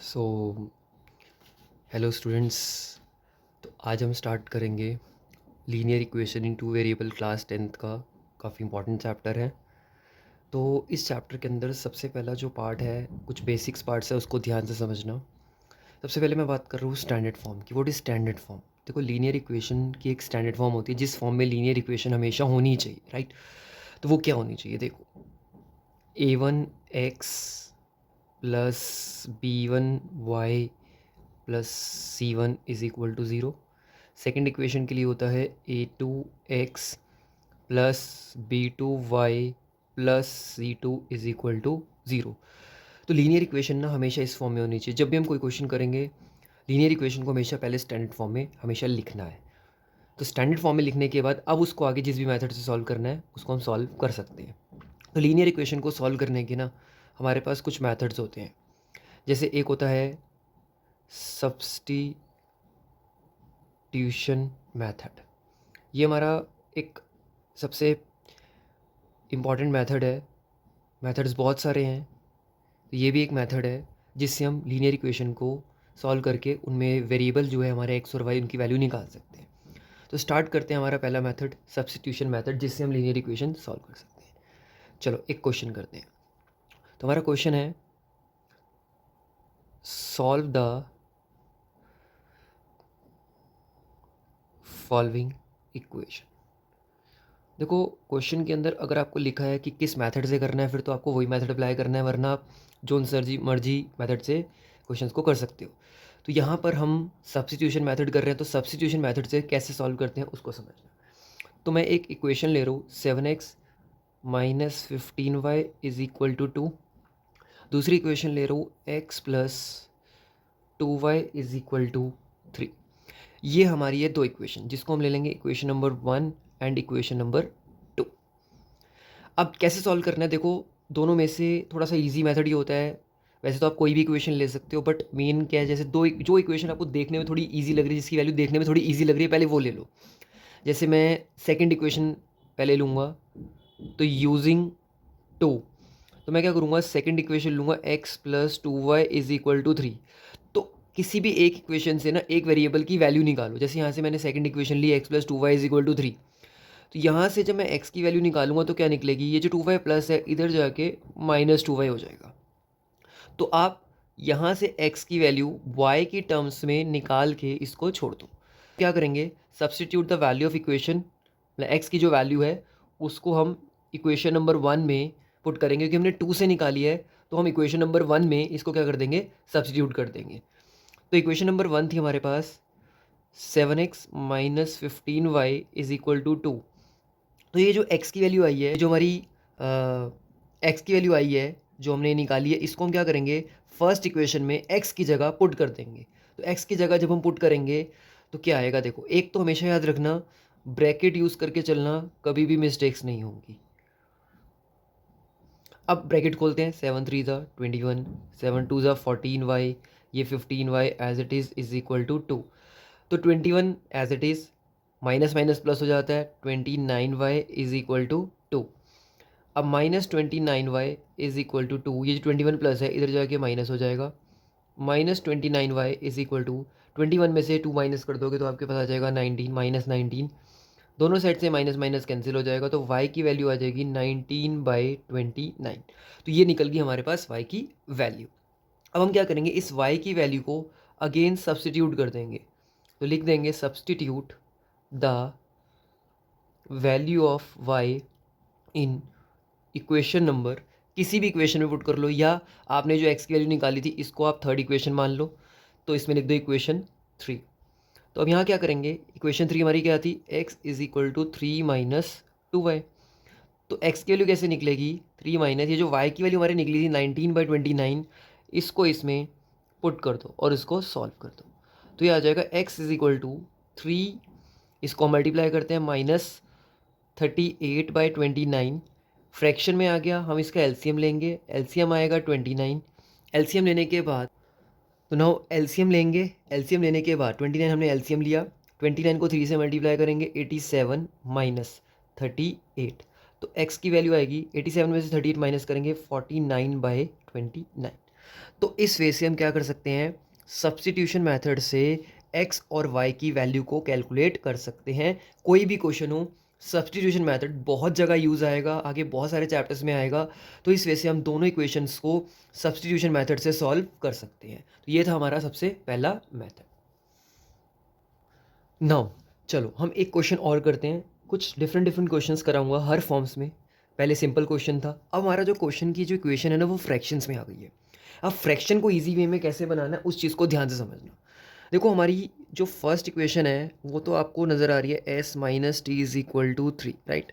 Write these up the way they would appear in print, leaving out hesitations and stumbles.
So hello students. तो आज हम स्टार्ट करेंगे linear equation in two variable class 10th का काफ़ी इंपॉर्टेंट चैप्टर है। तो इस चैप्टर के अंदर सबसे पहला जो पार्ट है, कुछ बेसिक्स पार्ट्स है, उसको ध्यान से समझना। सबसे पहले मैं बात कर रहा हूँ स्टैंडर्ड फॉर्म की। What is standard form? देखो, लीनियर इक्वेशन की एक स्टैंडर्ड फॉर्म होती है जिस फॉर्म में लीनियर इक्वेशन हमेशा होनी चाहिए, राइट? तो वो क्या होनी चाहिए? देखो, a1x plus b1y plus c1 is equal to zero. Second equation के लिए होता है a2x plus b2y plus c2 is equal to zero. तो लीनियर इक्वेशन ना हमेशा इस फॉर्म में होनी चाहिए। जब भी हम कोई क्वेश्चन करेंगे, लीनियर इक्वेशन को हमेशा पहले स्टैंडर्ड फॉर्म में हमेशा लिखना है। तो स्टैंडर्ड फॉर्म में लिखने के बाद अब उसको आगे जिस भी मेथड से सॉल्व करना है उसको हम सॉल्व कर सकते हैं। तो लीनियर इक्वेशन को सॉल्व करने के ना हमारे पास कुछ मेथड्स होते हैं। जैसे एक होता है सब्स्टिट्यूशन मेथड। ये हमारा एक सबसे इम्पॉर्टेंट मेथड है। मेथड्स बहुत सारे हैं, तो ये भी एक मेथड है जिससे हम लीनियर इक्वेशन को सॉल्व करके उनमें वेरिएबल जो है हमारे एक्स और वाई, उनकी वैल्यू निकाल सकते हैं। तो स्टार्ट करते हैं हमारा पहला मेथड, सब्स्टिट्यूशन मेथड, जिससे हम लीनियर इक्वेशन सॉल्व कर सकते हैं। चलो एक क्वेश्चन करते हैं। तो हमारा क्वेश्चन है, सॉल्व द फॉलोइंग इक्वेशन। देखो, क्वेश्चन के अंदर अगर आपको लिखा है कि किस मेथड से करना है, फिर तो आपको वही मेथड अप्लाई करना है, वरना आप जो मर्जी मेथड से क्वेश्चंस को कर सकते हो। तो यहाँ पर हम सब्स्टिट्यूशन मेथड कर रहे हैं, तो सब्स्टिट्यूशन मेथड से कैसे सॉल्व करते हैं उसको समझना। तो मैं एक इक्वेशन ले रहा हूँ, 7x minus 15y is equal to 2। दूसरी इक्वेशन ले रहा हूँ, x plus 2y is equal to 3। ये हमारी है दो इक्वेशन, जिसको हम ले लेंगे equation number 1 and equation number 2। अब कैसे सॉल्व करना है? देखो, दोनों में से थोड़ा सा इजी मेथड ही होता है। वैसे तो आप कोई भी इक्वेशन ले सकते हो, बट मेन क्या है, जैसे जो इक्वेशन आपको देखने में थोड़ी इजी लग रही है, जिसकी वैल्यू देखने में थोड़ी इजी लग रही है, पहले वो ले लो। जैसे मैं सेकंड इक्वेशन पहले लूँगा, तो यूजिंग 2, तो मैं क्या करूँगा, सेकंड इक्वेशन लूँगा, x plus 2y is equal to 3। तो किसी भी एक इक्वेशन से ना एक वेरिएबल की वैल्यू निकालो। जैसे यहाँ से मैंने सेकंड इक्वेशन ली, x plus 2y is equal to 3। तो यहाँ से जब मैं x की वैल्यू निकालूंगा तो क्या निकलेगी, ये जो 2y प्लस है इधर जाके माइनस 2y हो जाएगा। तो आप यहाँ से x की वैल्यू y की टर्म्स में निकाल के इसको छोड़ दो। क्या करेंगे, substitute the value of equation, x की जो वैल्यू है उसको हम इक्वेशन नंबर 1 में पुट करेंगे, क्योंकि हमने 2 से निकाली है। तो हम इक्वेशन नंबर 1 में इसको क्या कर देंगे, सब्सटीट्यूट कर देंगे। तो इक्वेशन नंबर 1 थी हमारे पास 7x minus 15y is equal to 2। तो ये जो x की वैल्यू आई है, जो हमारी x की वैल्यू आई है जो हमने निकाली है, इसको हम क्या करेंगे, फर्स्ट इक्वेशन में x की जगह पुट कर देंगे। तो x की जगह जब हम पुट करेंगे तो क्या आएगा, देखो, एक तो हमेशा याद रखना, ब्रैकेट यूज़ करके चलना, कभी भी मिस्टेक्स नहीं होंगी। अब ब्रैकेट खोलते हैं, 7 3 ज़ा 21, 7 2 ज़ा 14y, ये 15y as it is equal to 2। तो 21 as it is, minus minus plus हो जाता है, 29y इज इक्वल टू 2। अब minus 29y is equal to 2, ये जो 21 प्लस है इधर जाके माइनस हो जाएगा, minus 29y is equal to 21 में से 2 माइनस कर दोगे तो आपके पास आ जाएगा 19, माइनस 19, दोनों साइड से माइनस माइनस कैंसिल हो जाएगा, तो y की वैल्यू आ जाएगी 19/29। तो ये निकल गई हमारे पास y की वैल्यू। अब हम क्या करेंगे, इस y की वैल्यू को अगेन सब्सटीट्यूट कर देंगे। तो लिख देंगे substitute the value of y in equation number, किसी भी इक्वेशन में पुट कर लो, या आपने जो x की वैल्यू निकाली थी इसको आप थर्ड इक्वेशन मान लो, तो इसमें लिख दो इक्वेशन 3। तो अब यहाँ क्या करेंगे, इक्वेशन 3 हमारी क्या थी, x is equal to 3 minus 2y। तो x की वैल्यू कैसे निकलेगी, 3 माइनस, ये जो y की वैल्यू हमारी निकली थी 19/29, इसको इसमें पुट कर दो और इसको सॉल्व कर दो। तो ये आ जाएगा x इज इक्वल टू 3, इसको मल्टीप्लाई करते हैं, माइनस 38/29, फ्रैक्शन में आ गया, हम इसका एलसीएम लेंगे, एलसीएम आएगा 29। एलसीएम लेने के बाद, तो नाउ एलसीएम लेंगे, एलसीएम लेने के बाद 29 हमने एलसीएम लिया, 29 को 3 से मल्टीप्लाई करेंगे, 87 माइनस 38। तो x की वैल्यू आएगी 87 में से 38 माइनस करेंगे 49/29। तो इस वे से हम क्या कर सकते हैं, सब्स्टिट्यूशन मेथड से x और y की वैल्यू को कैलकुलेट कर सकते हैं। कोई भी क्वेश्चन हो, सब्स्टिट्यूशन मेथड बहुत जगह यूज़ आएगा, आगे बहुत सारे चैप्टर्स में आएगा। तो इस वजह से हम दोनों इक्वेशंस को सब्स्टिट्यूशन मेथड से सॉल्व कर सकते हैं। तो ये था हमारा सबसे पहला मेथड। नाउ चलो हम एक क्वेश्चन और करते हैं। कुछ डिफरेंट डिफरेंट क्वेश्चंस कराऊंगा हर फॉर्म्स में। पहले सिंपल क्वेश्चन था, अब हमारा जो क्वेश्चन की जो इक्वेशन है ना वो फ्रैक्शंस में आ गई है। अब फ्रैक्शन को इजी वे में कैसे बनाना है उस चीज़ को ध्यान से समझना। देखो हमारी जो फर्स्ट इक्वेशन है वो तो आपको नज़र आ रही है s minus t is equal to 3, right.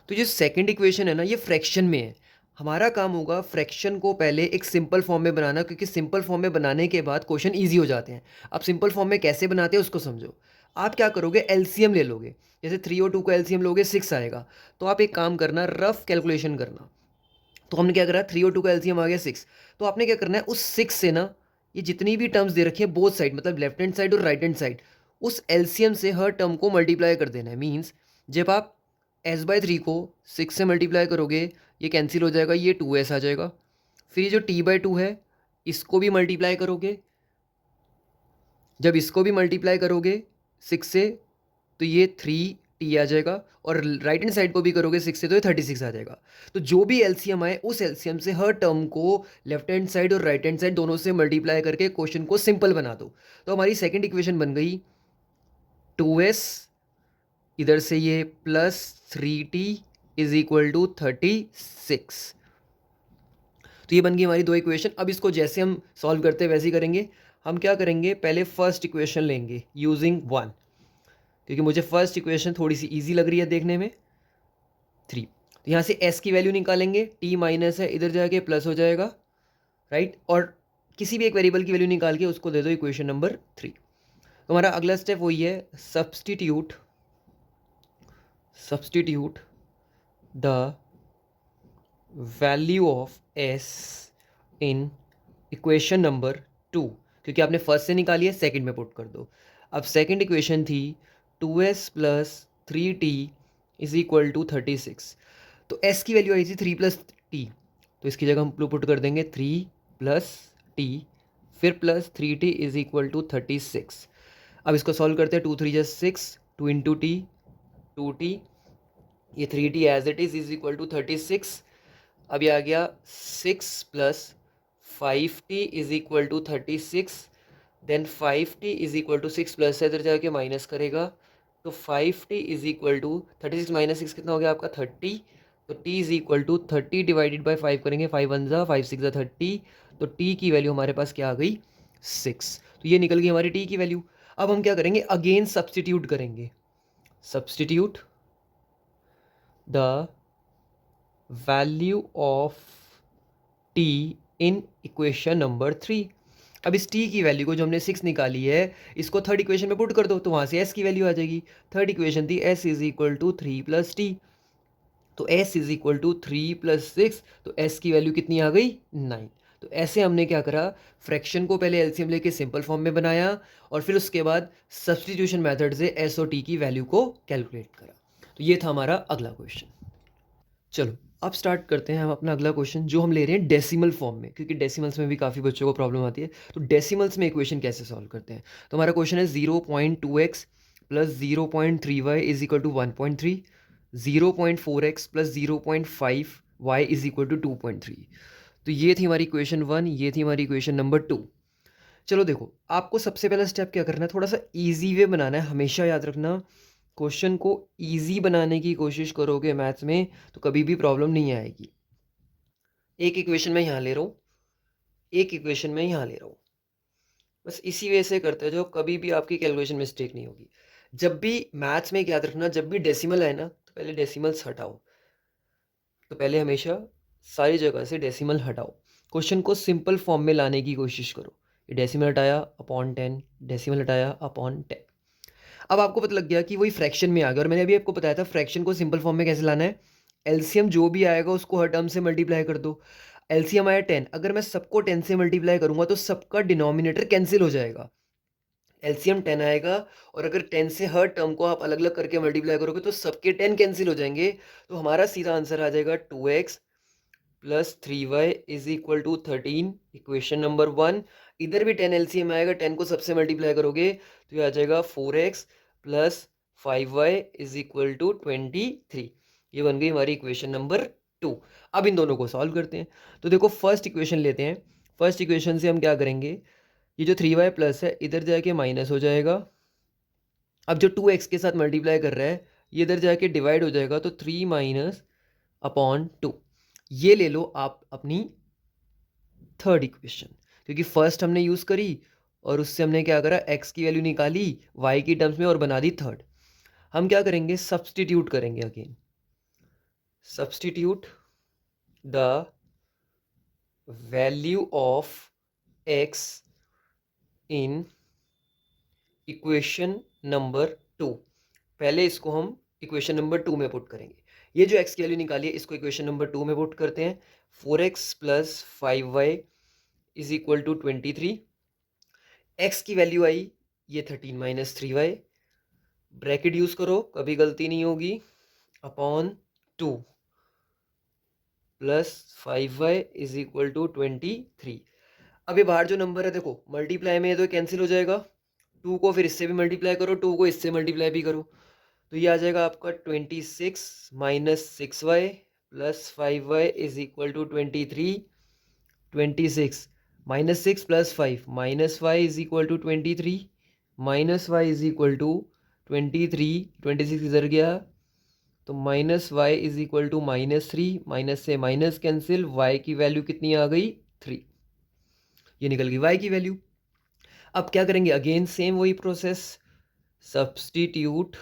तो जो सेकंड इक्वेशन है ना ये फ्रैक्शन में है। हमारा काम होगा फ्रैक्शन को पहले एक सिंपल फॉर्म में बनाना, क्योंकि सिंपल फॉर्म में बनाने के बाद क्वेश्चन ईजी हो जाते हैं। अब सिंपल फॉर्म में कैसे बनाते हैं उसको समझो। आप क्या करोगे, एलसीएम ले लोगे। जैसे 3 और 2 का एलसीएम लोगे 6 आएगा। तो आप एक काम करना, रफ कैलकुलेशन करना। तो हमने क्या करा, 3 और 2 का एलसीएम आ गया 6। तो आपने क्या करना है, उस 6 से ना ये जितनी भी टर्म्स दे रखी है बोथ साइड, मतलब लेफ्ट हैंड साइड और राइट हैंड साइड, उस एलसीएम से हर टर्म को मल्टीप्लाई कर देना है। मीन्स जब आप s/3 को 6 से मल्टीप्लाई करोगे ये कैंसिल हो जाएगा, ये 2s आ जाएगा। फिर ये जो t/2 है इसको भी मल्टीप्लाई करोगे, जब इसको भी मल्टीप्लाई करोगे 6 से तो ये 3t आ जाएगा, और राइट हैंड साइड को भी करोगे 6 से तो ये 36 आ जाएगा। तो जो भी एलसीएम आए उस एलसीएम से हर टर्म को लेफ्ट हैंड साइड और राइट हैंड साइड दोनों से मल्टीप्लाई करके क्वेश्चन को सिंपल बना दो। तो हमारी सेकंड इक्वेशन बन गई 2s, इधर से ये plus 3t is equal to 36। तो ये बन गई हमारी दो इक्वेशन। अब इसको जैसे हम सॉल्व करते हैं वैसे ही करेंगे। हम क्या करेंगे, पहले फर्स्ट इक्वेशन लेंगे यूजिंग 1, क्योंकि मुझे फर्स्ट इक्वेशन थोड़ी सी इजी लग रही है देखने में, 3। तो यहाँ से s की वैल्यू निकालेंगे, t माइनस है इधर जाके प्लस हो जाएगा, राइट। और किसी भी एक वेरिएबल की वैल्यू निकाल के उसको दे दो इक्वेशन नंबर 3। तो हमारा अगला स्टेप वही है, substitute the value of s in equation number 2, क्योंकि आपने फर्स्ट से निकाली है सेकंड में पुट कर दो। अब सेकंड इक्वेशन थी 2s plus 3t is equal to 36। तो s की वैल्यू आई थी 3 प्लस टी, तो इसकी जगह हम पुट कर देंगे 3 प्लस टी, फिर plus 3t is equal to 36। अब इसको सॉल्व करते हैं, 2 3 जस्ट 6, 2 इंटू टी 2t, ये 3t as it is equal to 36। अब ये आ गया 6 plus 5t is equal to 36। Then 5t is equal to 6 plus से इधर जाके माइनस करेगा, तो 5t is equal to 36 minus 6 कितना हो गया आपका 30। तो t is equal to 30 divided by 5 करेंगे, 5 1 जा 5 6 जा 30। तो t की वैल्यू हमारे पास क्या आ गई, 6। तो ये निकल गई हमारी t की वैल्यू। अब हम क्या करेंगे, अगेन सब्स्टिट्यूट करेंगे, substitute the value of t in equation number 3। अब इस t की वैल्यू को जो हमने 6 निकाली है इसको थर्ड इक्वेशन में पुट कर दो, तो वहाँ से s की वैल्यू आ जाएगी। थर्ड इक्वेशन थी s is equal to 3 plus t, तो s is equal to 3 plus 6, तो s की वैल्यू कितनी आ गई, 9। तो ऐसे हमने क्या करा, फ्रैक्शन को पहले एलसीएम लेके सिंपल फॉर्म में बनाया, और फिर उसके बाद सब्स्टिट्यूशन मेथड से s और t की वैल्यू को कैलकुलेट करा। तो ये था हमारा अगला क्वेश्चन। चलो अब स्टार्ट करते हैं हम अपना अगला क्वेश्चन, जो हम ले रहे हैं डेसिमल फॉर्म में, क्योंकि डेसिमल्स में भी काफ़ी बच्चों को प्रॉब्लम आती है। तो डेसिमल्स में इक्वेशन कैसे सॉल्व करते हैं। तो हमारा क्वेश्चन है 0.2x plus 0.3y is equal to 1.3, 0.4x plus 0.5y is equal to 2.3। तो ये थी हमारी इक्वेशन 1, ये थी हमारी इक्वेशन नंबर 2। चलो देखो, आपको सबसे पहला स्टेप क्या करना है, थोड़ा सा ईजी वे बनाना है। हमेशा याद रखना, क्वेश्चन को इजी बनाने की कोशिश करोगे मैथ्स में तो कभी भी प्रॉब्लम नहीं आएगी। एक इक्वेशन मैं यहाँ ले रहा हूँ, एक इक्वेशन मैं यहाँ ले रहा हूँ, बस इसी वे से करते जाओ, कभी भी आपकी कैलकुलेशन मिस्टेक नहीं होगी। जब भी मैथ्स में याद रखना, जब भी डेसिमल है ना तो पहले डेसिमल्स हटाओ। तो पहले हमेशा सारी जगह से डेसिमल हटाओ, क्वेश्चन को सिंपल फॉर्म में लाने की कोशिश करो। ये डेसिमल हटाया अपॉन 10, डेसिमल हटाया अपॉन 10। अब आपको पता लग गया कि वही फ्रैक्शन में आ गया, और मैंने अभी आपको बताया था फ्रैक्शन को सिंपल फॉर्म में कैसे लाना है। एलसीएम जो भी आएगा उसको हर टर्म से मल्टीप्लाई कर दो। एलसीएम आया 10, अगर मैं सबको 10 से मल्टीप्लाई करूंगा तो सबका डिनोमिनेटर कैंसिल हो जाएगा। एलसीएम 10 आएगा, और अगर 10 से हर टर्म को आप अलग अलग करके मल्टीप्लाई करोगे तो सबके 10 कैंसिल हो जाएंगे। तो हमारा सीधा आंसर आ जाएगा 2x plus 3y is equal to 13, equation number 1। इधर भी 10 एलसीएम आएगा, 10 को सबसे मल्टीप्लाई करोगे तो ये आ जाएगा 4x plus 5y is equal to 23। ये बन गई हमारी इक्वेशन नंबर 2। अब इन दोनों को सॉल्व करते हैं। तो देखो फर्स्ट इक्वेशन लेते हैं। फर्स्ट इक्वेशन से हम क्या करेंगे, ये जो 3y प्लस है इधर जाके माइनस हो जाएगा। अब जो 2x के साथ मल्टीप्लाई कर रहा है ये इधर जाके डिवाइड हो जाएगा, तो 3 माइनस अपॉन 2। ये ले लो आप अपनी थर्ड इक्वेशन, क्योंकि फर्स्ट हमने यूज़ करी और उससे हमने क्या करा, x की वैल्यू निकाली y की टर्म्स में और बना दी थर्ड। हम क्या करेंगे, सब्सटीट्यूट करेंगे again. Substitute the value of x in equation number 2। पहले इसको हम इक्वेशन नंबर 2 में पुट करेंगे। ये जो x की वैल्यू निकाली है इसको इक्वेशन नंबर 2 में पुट करते हैं। 4x plus 5y is equal to 23। x की वैल्यू आई ये 13 माइनस 3y, ब्रैकेट यूज करो कभी गलती नहीं होगी, upon 2 plus 5y is equal to 23। अब ये बाहर जो नंबर है देखो मल्टीप्लाई में है तो कैंसिल हो जाएगा। 2 को फिर इससे भी मल्टीप्लाई करो, 2 को इससे मल्टीप्लाई भी करो, तो ये आ जाएगा आपका 26 minus 6y plus 5y is equal to 23। 26 minus 6 plus 5 minus y is equal to 23, minus y is equal to 23। 26 इधर गया तो minus y is equal to -3, minus से माइनस कैंसिल, वाई की वैल्यू कितनी आ गई 3। ये निकल गई वाई की वैल्यू। अब क्या करेंगे, अगेन सेम वही process, substitute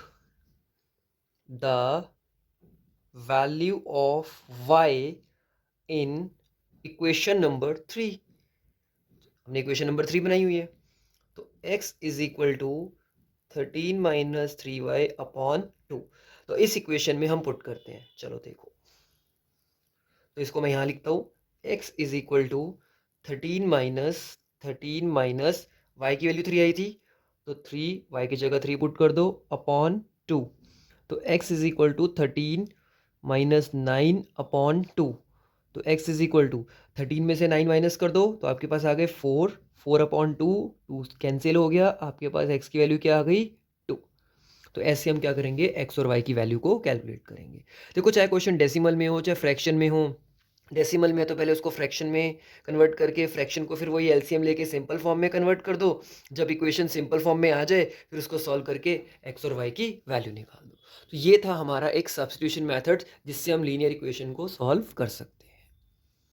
the value of y in equation number 3। हमने इक्वेशन नंबर 3 बनाई हुई है, तो x is equal to 13 minus 3y upon 2। तो इस इक्वेशन में हम पुट करते हैं। चलो देखो, तो इसको मैं यहाँ लिखता हूँ, x is equal to 13 minus y की वैल्यू 3 आई थी तो 3 y की जगह 3 पुट कर दो अपॉन 2। तो x is equal to 13 minus 9 upon 2। तो x इज इक्वल टू 13 में से 9 माइनस कर दो तो आपके पास आ गए 4, 4 अपॉन 2, 2 कैंसिल हो गया, आपके पास x की वैल्यू क्या आ गई 2। तो ऐसे हम क्या करेंगे, x और y की वैल्यू को कैलकुलेट करेंगे। देखो चाहे क्वेश्चन डेसिमल में हो चाहे फ्रैक्शन में हो, डेसिमल में तो पहले उसको फ्रैक्शन में कन्वर्ट करके फ्रैक्शन को फिर वही एलसीएम लेके सिंपल फॉर्म में कन्वर्ट कर दो। जब इक्वेशन सिंपल फॉर्म में आ जाए फिर उसको सॉल्व करके x और y की वैल्यू निकाल दो। तो ये था हमारा एक सब्स्टिट्यूशन मेथड जिससे हम लीनियर इक्वेशन को सॉल्व कर सकते हैं।